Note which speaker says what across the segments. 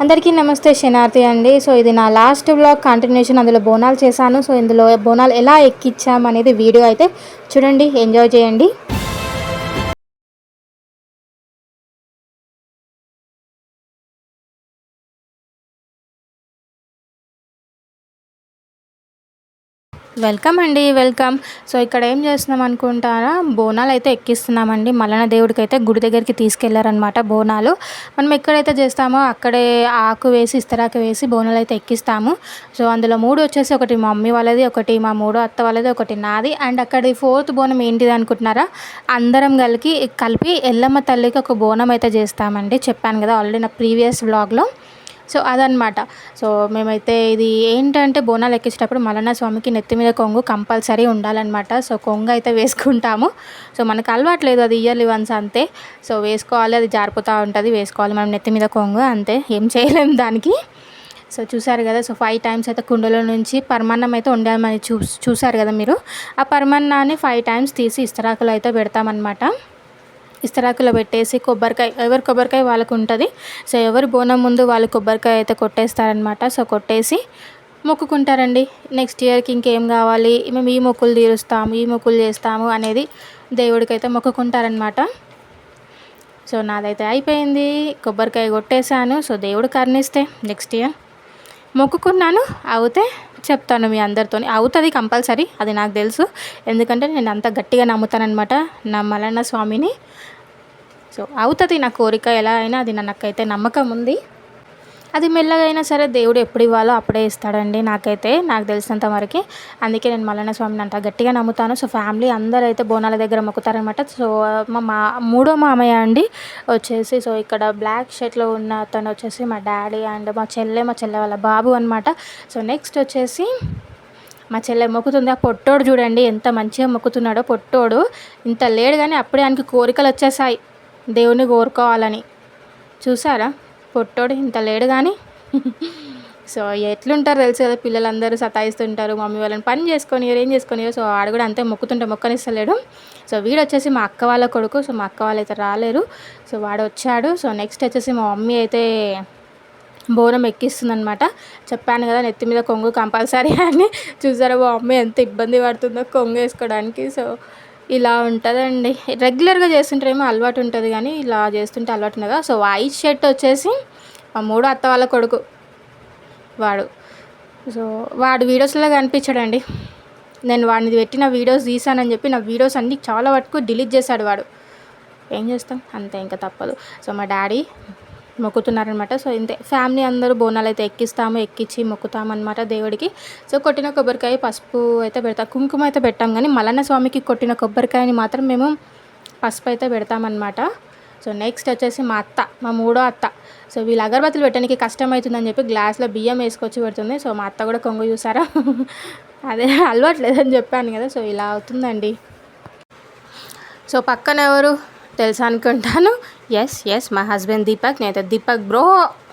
Speaker 1: అందరికీ నమస్తే, శనార్థి అండి. సో ఇది నా లాస్ట్ వ్లాగ్ కంటిన్యూషన్. అందులో బోనాలు చేశాను. సో ఇందులో బోనాలు ఎలా ఎక్కించాం అనేది వీడియో అయితే చూడండి, ఎంజాయ్ చేయండి. వెల్కమ్ అండి, వెల్కమ్. సో ఇక్కడ ఏం చేస్తున్నాం అనుకుంటారా, బోనాలు అయితే ఎక్కిస్తున్నామండి. మల్లన్న దేవుడికి అయితే గుడి దగ్గరికి తీసుకెళ్లారనమాట బోనాలు. మనం ఎక్కడైతే చేస్తామో అక్కడే ఆకు వేసి ఇస్తరాకు వేసి బోనాలు అయితే ఎక్కిస్తాము. సో అందులో 3 వచ్చేసి ఒకటి మా మమ్మీ వాళ్ళది, ఒకటి మా 3వ అత్త వాళ్ళది, ఒకటి నాది. అండ్ అక్కడి 4th బోనం ఏంటిది అనుకుంటున్నారా, అందరం కలిపి ఎల్లమ్మ తల్లికి ఒక బోనం అయితే చేస్తామండి. చెప్పాను కదా ఆల్రెడీ నా ప్రీవియస్ వ్లాగ్లో. సో అదనమాట. సో మేమైతే ఇది ఏంటంటే బోనాలు ఎక్కించేటప్పుడు మల్లన్న స్వామికి నెత్తి మీద కొంగు కంపల్సరీ ఉండాలన్నమాట. సో కొంగు అయితే వేసుకుంటాము. సో మనకు అలవాట్లేదు, అది ఇయర్లీ వన్స్ అంతే. సో వేసుకోవాలి, అది జారిపోతూ ఉంటుంది, వేసుకోవాలి మనం నెత్తి మీద కొంగు, అంతే, ఏం చేయలేము దానికి. సో చూసారు కదా. సో 5 టైమ్స్ అయితే కుండలో నుంచి పరమాన్నం అయితే వండామని చూసారు కదా మీరు. ఆ పరమాన్నాన్ని 5 టైమ్స్ తీసి ఇస్తరాకులో అయితే పెడతామన్నమాట. ఇస్తరాకులో పెట్టేసి ఎవరి కొబ్బరికాయ వాళ్ళకు ఉంటుంది. సో ఎవరి బోనం ముందు వాళ్ళు కొబ్బరికాయ అయితే కొట్టేస్తారనమాట. సో కొట్టేసి మొక్కుకుంటారండి. నెక్స్ట్ ఇయర్కి ఇంకేం కావాలి, మేము ఈ మొక్కులు తీరుస్తాము, ఈ మొక్కులు చేస్తాము అనేది దేవుడికి అయితే మొక్కుకుంటారనమాట. సో నాదైతే అయిపోయింది, కొబ్బరికాయ కొట్టేశాను. సో దేవుడు కరుణిస్తే నెక్స్ట్ ఇయర్ మొక్కుకున్నాను, అవుతే చెప్తాను మీ అందరితో. అవుతుంది కంపల్సరీ, అది నాకు తెలుసు. ఎందుకంటే నేను అంత గట్టిగా నమ్ముతానమాట నా మల్లన్న స్వామిని. సో అవుతుంది నా కోరిక, ఎలా అయినా అది నాకైతే నమ్మకం ఉంది. అది మెల్లగా అయినా సరే దేవుడు ఎప్పుడు ఇవ్వాలో అప్పుడే ఇస్తాడండి, నాకు తెలిసినంత వరకు. అందుకే నేను మల్లన్న స్వామిని అంత గట్టిగా నమ్ముతాను. సో ఫ్యామిలీ అందరూ అయితే బోనాల దగ్గర మొక్కుతారనమాట. సో మా 3వ మామయ్య అండి వచ్చేసి, సో ఇక్కడ బ్లాక్ షర్ట్లో ఉన్న అతను వచ్చేసి మా డాడీ. అండ్ మా చెల్లె వాళ్ళ బాబు అనమాట. సో నెక్స్ట్ వచ్చేసి మా చెల్లె మొక్కుతుంది. ఆ పొట్టోడు చూడండి ఎంత మంచిగా మొక్కుతున్నాడో. పొట్టోడు ఇంత లేడు కానీ అప్పుడే ఆయనకి కోరికలు వచ్చేసాయి దేవుని కోరుకోవాలని. చూసారా, పొట్టోడు ఇంత లేడు కానీ. సో ఎట్లుంటారు తెలుసు కదా, పిల్లలందరూ సతాయిస్తుంటారు మమ్మీ వాళ్ళని, పని చేసుకొని ఏం చేసుకొని. సో వాడు కూడా అంతే మొక్కుతుంటే మొక్కనిస్తలేడు. సో వీడు వచ్చేసి మా అక్క వాళ్ళ కొడుకు. సో మా అక్క వాళ్ళు అయితే రాలేరు. సో వాడు వచ్చాడు. సో నెక్స్ట్ వచ్చేసి మా మమ్మీ అయితే బోనం ఎక్కిస్తుందనమాట. చెప్పాను కదా నెత్తి మీద కొంగు కంపల్సరీ అని. చూసారా మా మమ్మీ ఎంత ఇబ్బంది పడుతుందో కొంగు వేసుకోవడానికి. సో ఇలా ఉంటుందండి. రెగ్యులర్గా చేస్తుంటేమో అలవాటు ఉంటుంది, కానీ ఇలా చేస్తుంటే అలవాటు ఉండదు. సో వైట్ షర్ట్ వచ్చేసి మా 3వ అత్త వాళ్ళ కొడుకు వాడు. సో వాడు వీడియోస్లో కనిపించాడండి. నేను వాడిని పెట్టిన వీడియోస్ తీసానని చెప్పి నా వీడియోస్ అన్నీ చాలా వరకు డిలీట్ చేశాడు వాడు. ఏం చేస్తాం, అంతే, ఇంకా తప్పదు. సో మా డాడీ మొక్కుతున్నారనమాట. సో ఇంతే, ఫ్యామిలీ అందరూ బోనాలు అయితే ఎక్కించి మొక్కుతామన్నమాట దేవుడికి. సో కొట్టిన కొబ్బరికాయ పసుపు అయితే పెడతాం, కుంకుమ అయితే పెట్టాం, కానీ మల్లన్న స్వామికి కొట్టిన కొబ్బరికాయని మాత్రం మేము పసుపు అయితే పెడతామన్నమాట. సో నెక్స్ట్ వచ్చేసి మా 3వ అత్త. సో వీళ్ళు అగరబత్తులు పెట్టడానికి కష్టమవుతుందని చెప్పి గ్లాస్లో బియ్యం వేసుకొచ్చి పెడుతుంది. సో మా అత్త కూడా కొంగు చూసారా, అదే అలవాట్లేదని చెప్పాను కదా. సో ఇలా అవుతుందండి. సో పక్కన ఎవరు తెలుసా అనుకుంటాను, ఎస్ మా హస్బెండ్ దీపక్. నేనైతే దీపక్ బ్రో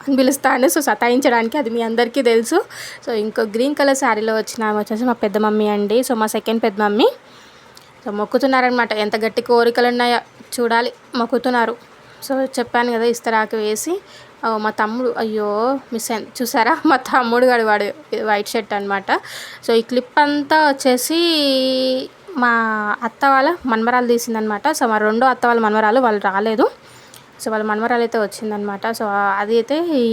Speaker 1: అని పిలుస్తాను. సో సతాయించడానికి, అది మీ అందరికీ తెలుసు. సో ఇంకో గ్రీన్ కలర్ శారీలో వచ్చేసి మా పెద్ద మమ్మీ అండి. సో మా సెకండ్ పెద్ద మమ్మీ. సో మొక్కుతున్నారనమాట. ఎంత గట్టి కోరికలు ఉన్నాయో చూడాలి, మొక్కుతున్నారు. సో చెప్పాను కదా ఇస్తరాకు వేసి. మా తమ్ముడు, అయ్యో మిస్ అయింది చూసారా, మా తమ్ముడు వాడు వైట్ షర్ట్ అనమాట. సో ఈ క్లిప్ అంతా వచ్చేసి మా అత్త వాళ్ళ మనమరాలు తీసిందనమాట. సో మా 2వ అత్త వాళ్ళ మనమరాలు, వాళ్ళు రాలేదు. సో వాళ్ళ మనమరాలు అయితే వచ్చిందనమాట. సో అది అయితే ఈ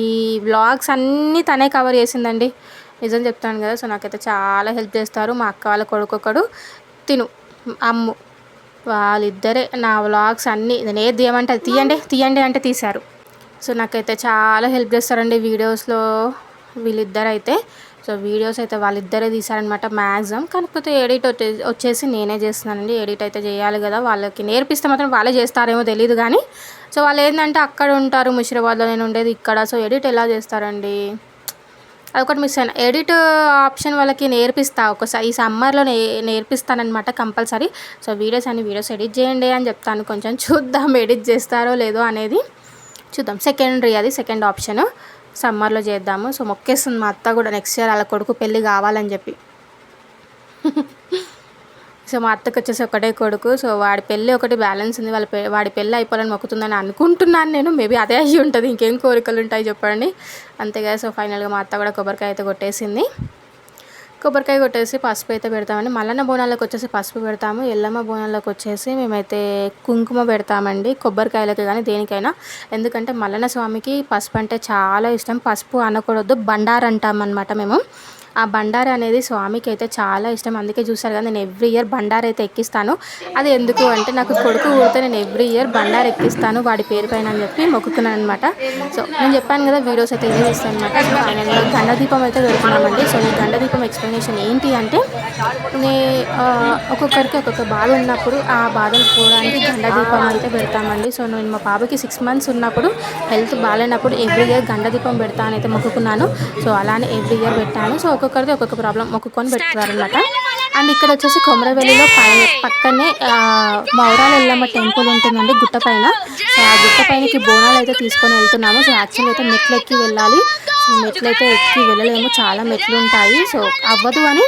Speaker 1: వ్లాగ్స్ అన్నీ తనే కవర్ చేసిందండి, నిజం చెప్తాను కదా. సో నాకైతే చాలా హెల్ప్ చేస్తారు. మా అక్క వాళ్ళ కొడుకొకడు, అమ్ము, వాళ్ళిద్దరే నా వ్లాగ్స్ అన్నీ. నేను ఏది తీయమంటే అది తీయండి అంటే తీశారు. సో నాకైతే చాలా హెల్ప్ చేస్తారండి వీడియోస్లో వీళ్ళిద్దరైతే. సో వీడియోస్ అయితే వాళ్ళిద్దరే తీశారనమాట మ్యాక్సిమం. కాకపోతే ఎడిట్ వచ్చేసి నేనే చేస్తున్నానండి. ఎడిట్ అయితే చేయాలి కదా, వాళ్ళకి నేర్పిస్తే మాత్రం వాళ్ళే చేస్తారేమో తెలియదు కానీ. సో వాళ్ళు ఏంటంటే అక్కడ ఉంటారు ముషిరాబాద్లో, నేను ఉండేది ఇక్కడ. సో ఎడిట్ ఎలా చేస్తారండి, అదొకటి మిస్ అయినా. ఎడిట్ ఆప్షన్ వాళ్ళకి నేర్పిస్తా ఒకసారి, ఈ సమ్మర్లో నేర్పిస్తానమాట కంపల్సరీ. సో వీడియోస్ ఎడిట్ చేయండి అని చెప్తాను. కొంచెం చూద్దాం ఎడిట్ చేస్తారో లేదో అనేది చూద్దాం. సెకండ్ ఆప్షన్ సమ్మర్లో చేద్దాము. సో మొక్కేస్తుంది మా అత్త కూడా నెక్స్ట్ ఇయర్ వాళ్ళ కొడుకు పెళ్ళి కావాలని చెప్పి. సో మా అత్తకి వచ్చేసి ఒకటే కొడుకు. సో వాడి పెళ్ళి ఒకటి బ్యాలెన్స్ ఉంది. వాడి పెళ్ళి అయిపోవాలని మొక్కుతుందని అనుకుంటున్నాను నేను. మేబీ అదే అయ్యి ఉంటుంది, ఇంకేం కోరికలు ఉంటాయి చెప్పండి. అంతేగా. సో ఫైనల్గా మా అత్త కూడా కొబ్బరికాయ అయితే కొట్టేసింది. కొబ్బరికాయ కొట్టేసి పసుపు అయితే పెడతామండి. మల్లన్న బోనాలకు వచ్చేసి పసుపు పెడతాము. ఎల్లమ్మ బోనాలకు వచ్చేసి మేమైతే కుంకుమ పెడతామండి, కొబ్బరికాయలకి కానీ దేనికైనా. ఎందుకంటే మల్లన్న స్వామికి పసుపు అంటే చాలా ఇష్టం. పసుపు అనకూడదు, బండారు అంటామన్నమాట మేము. ఆ బండారు అనేది స్వామికి అయితే చాలా ఇష్టం. అందుకే చూసారు కదా, నేను ఎవ్రీ ఇయర్ బండారు అయితే ఎక్కిస్తాను. అది ఎందుకు అంటే నాకు కొడుకు ఊరితే నేను ఎవ్రీ ఇయర్ బండారు ఎక్కిస్తాను వాడి పేరు పైన అని చెప్పి మొక్కుకున్నాను అనమాట. సో నేను చెప్పాను కదా, వీడియోస్ అయితే ఇదే ఇస్తాను అనమాట. సో ఫైనల్గా గండదీపం అయితే పెడుతున్నామండి. సో ఈ గండదీపం ఎక్స్ప్లెనేషన్ ఏంటి అంటే, ఒక్కొక్కరికి ఒక్కొక్క బాధ ఉన్నప్పుడు ఆ బాధను పోవడానికి గండదీపం అయితే పెడతామండి. సో నేను మా బాబుకి 6 months ఉన్నప్పుడు హెల్త్ బాగాలేనప్పుడు ఎవ్రీ ఇయర్ గండదీపం పెడతానైతే మొక్కుకున్నాను. సో అలానే ఎవ్రీ ఇయర్ పెట్టాను. సో ఒక్కొక్కరిది ఒక్కొక్క ప్రాబ్లం మొక్కుకొని పెట్టుకున్నారనమాట. అండ్ ఇక్కడ వచ్చేసి కొమరవెల్లిలో పక్కనే మౌరాల ఎల్లమ్మ టెంపుల్ ఉంటుందండి గుట్ట పైన. సో ఆ గుట్ట పైనకి బోనాలు అయితే తీసుకొని వెళ్తున్నాము. సో యాక్చువల్గా అయితే మెట్లు ఎక్కి వెళ్ళాలి. సో మెట్లు అయితే ఎక్కి వెళ్ళలేము, చాలా మెట్లు ఉంటాయి. సో అవ్వదు అని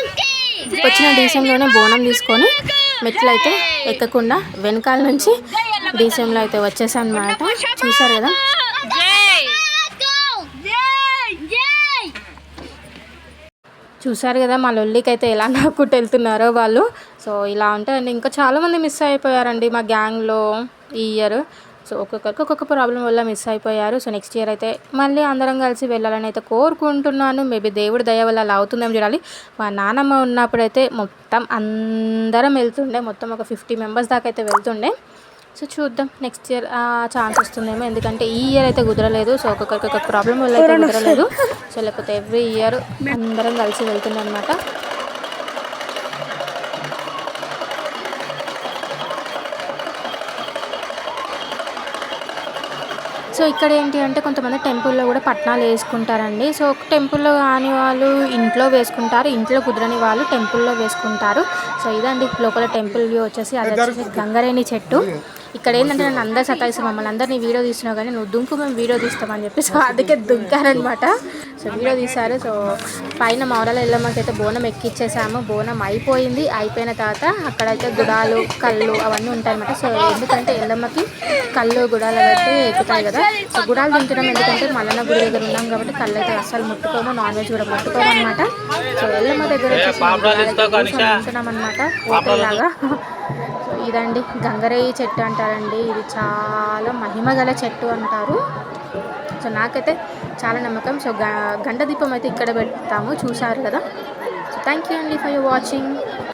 Speaker 1: వచ్చిన డీసెంలోనే బోనం తీసుకొని మెట్లు అయితే ఎక్కకుండా వెనకాల నుంచి డీసెంలో అయితే వచ్చేసాను అనమాట. చూసారు కదా. చూసారు కదా మా లొల్లికి అయితే ఎలా నాకుంటూ వెళ్తున్నారో వాళ్ళు. సో ఇలా ఉంటాయండి. ఇంకా చాలామంది మిస్ అయిపోయారండి మా గ్యాంగ్లో ఈ ఇయర్. సో ఒక్కొక్కరికి ఒక్కొక్క ప్రాబ్లం వల్ల మిస్ అయిపోయారు. సో నెక్స్ట్ ఇయర్ అయితే మళ్ళీ అందరం కలిసి వెళ్ళాలని అయితే కోరుకుంటున్నాను. మేబీ దేవుడి దయ వల్ల అలా అవుతుందేమో చూడాలి. మా నాన్నమ్మ ఉన్నప్పుడైతే మొత్తం అందరం వెళ్తుండే, మొత్తం ఒక 50 members దాకా అయితే వెళ్తుండే. సో చూద్దాం నెక్స్ట్ ఇయర్ ఛాన్స్ వస్తుందేమో. ఎందుకంటే ఈ ఇయర్ అయితే కుదరలేదు. సో ఒక్కొక్కరికి ఒక్కొక్క ప్రాబ్లం వల్ల అయితే కుదరలేదు. సో లేకపోతే ఎవ్రీ ఇయర్ అందరం కలిసి వెళ్తుండే అనమాట. సో ఇక్కడ ఏంటి అంటే కొంతమంది టెంపుల్లో కూడా పట్నాలు వేసుకుంటారండి. సో టెంపుల్లో కాని వాళ్ళు ఇంట్లో వేసుకుంటారు, ఇంట్లో కుదరని వాళ్ళు టెంపుల్లో వేసుకుంటారు. సో ఇదండి లోపల టెంపుల్ వ్యూ వచ్చేసి. అది వచ్చేసి గంగరేణి చెట్టు. ఇక్కడ ఏంటంటే నన్ను అందరు సతాయిస్తారు, మమ్మల్ని అందరినీ వీడియో తీస్తున్నావు కానీ నువ్వు దుంకు, మేము వీడియో తీస్తామని చెప్పి. సో అందుకే దుంకారనమాట. సో వీడియో తీశారు. సో పైన మౌరాల ఎల్లమ్మకి అయితే బోనం ఎక్కిచ్చేసాము. బోనం అయిపోయింది. అయిపోయిన తర్వాత అక్కడైతే గుడాలు, కళ్ళు అవన్నీ ఉంటాయన్నమాట. సో ఎందుకంటే ఎల్లమ్మకి కళ్ళు గుడాలు అయితే ఎక్కుతాయి కదా. సో గుడాలు తింటున్నాం ఎందుకంటే మల్లన్న గుడి దగ్గర ఉన్నాం కాబట్టి కళ్ళు అయితే అస్సలు ముట్టుకోము, నాన్ వెజ్ కూడా ముట్టుకోము అనమాట. సో ఎల్లమ్మ దగ్గర ఉంటున్నాం అనమాట హోటల్లాగా. సో ఇదండి గంగరేయి చెట్టు అంటారండి. ఇది చాలా మహిమ గల చెట్టు అంటారు. సో నాకైతే చాలా నమ్మకం. సో గండ దీపం అయితే ఇక్కడ పెడతాము, చూసారు కదా. సో థ్యాంక్ యూ అండి ఫర్ యూర్ వాచింగ్.